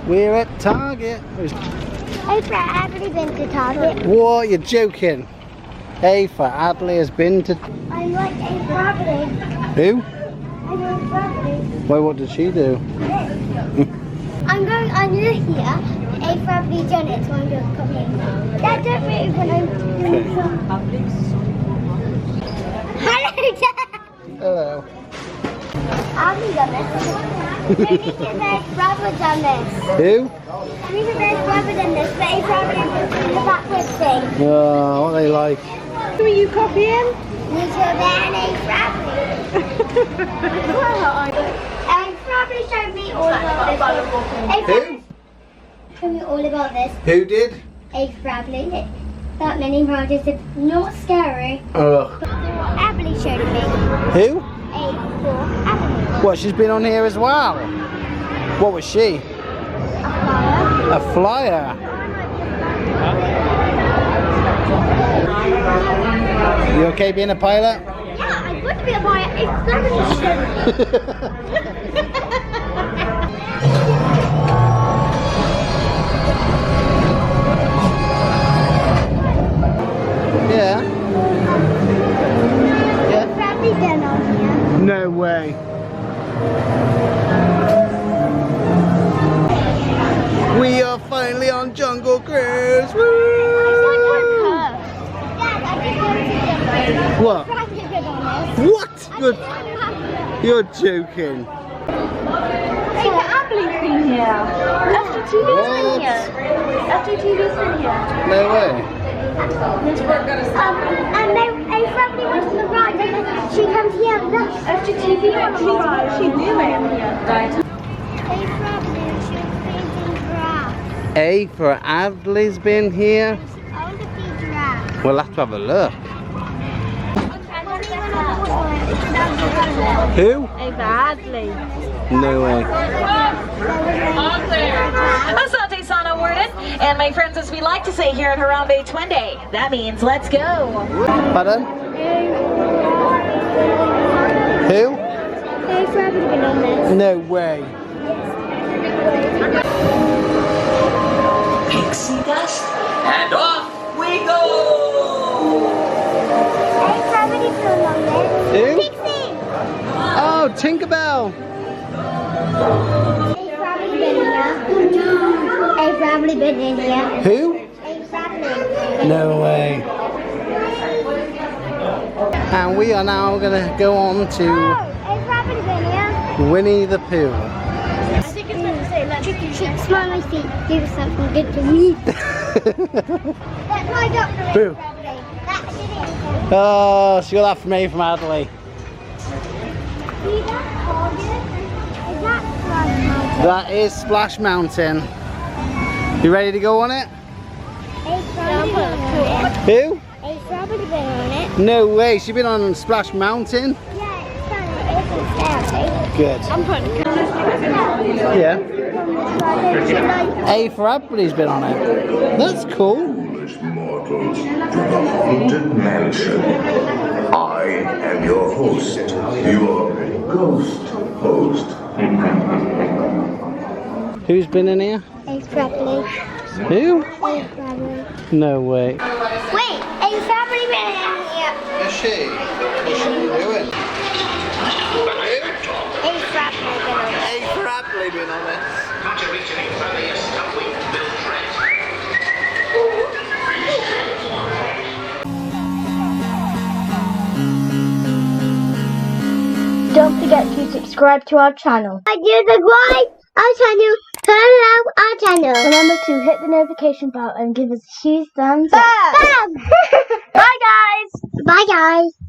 We're at Target. Hey, for Adley been to Target. What? You're joking? A for Adley has been to... I'm like A for Adley. Who? I'm A for Adley. Well, what did she do? I'm going under here. A for Adley done it, so I'm just coming. Dad, don't move when I'm doing something. Hello, Dad. Hello. Adley done this. Only because their brother done this. Who? Only because their brother done this, but A for Adley was doing the backwards thing. Oh, what are they like? Who are you copying? Me too, then A for Adley. A for Adley showed me all about this. Who? Showed me all about this. Who did? A for Adley. That many projects is not scary. Ugh. Adley showed me. Who? A for Adley. What, she's been on here as well? What was she? A flyer. A flyer. You okay being a pilot? Yeah, I want to be a pilot. It's Yeah. It's probably been on here. No way. We are finally on Jungle Cruise. Woo! What? What? You're joking. Hey, the Adley's been here. FGTV's been here. FGTV's been here. No way. And then A probably went to the right, and then she comes here. Look. FGTV went on the right. She knew it. Right. A probably she was painting grass. A for Adley's been here. I want to see grass. We'll have to have a look. Who? A for Adley. No way. Asante Sana Warden, and my friends, as we like to say here at Harambe Twende, that means let's go. Pardon? Who? A probably been on this. No way. Pixie dust, and off we go. A probably been on this. Who? Pixie. Oh, Tinkerbell. A probably been here. A probably been in here. Who? A probably. No way. And we are now going to go on to A probably been here. Winnie the Pooh. I think it's meant to say, like, you should smile my feet, do something good to me. That's my doctor. Boo. That's it. Oh, she got that from A from Adley. See that target? Is that Splash That is Splash Mountain. You ready to go on it? Mountain? A probably been on it. Who? A probably been on it. No way, she's been on Splash Mountain. Yeah, it's fun. It's scary. Good. I'm putting Yeah. A for Adley's been on it. That's cool. Mortals to the haunted mansion. I am your host, your ghost host. Who's been in here? A probably. Who? A probably. No way. Wait, a probably been in here. Is she? What's she doing? A probably been on it. A for Adley been on it. Don't forget to subscribe to our channel. I do subscribe our channel. Turn on our channel. video. Remember to hit the notification bell and give us a huge thumbs up. Bye guys! Bye guys.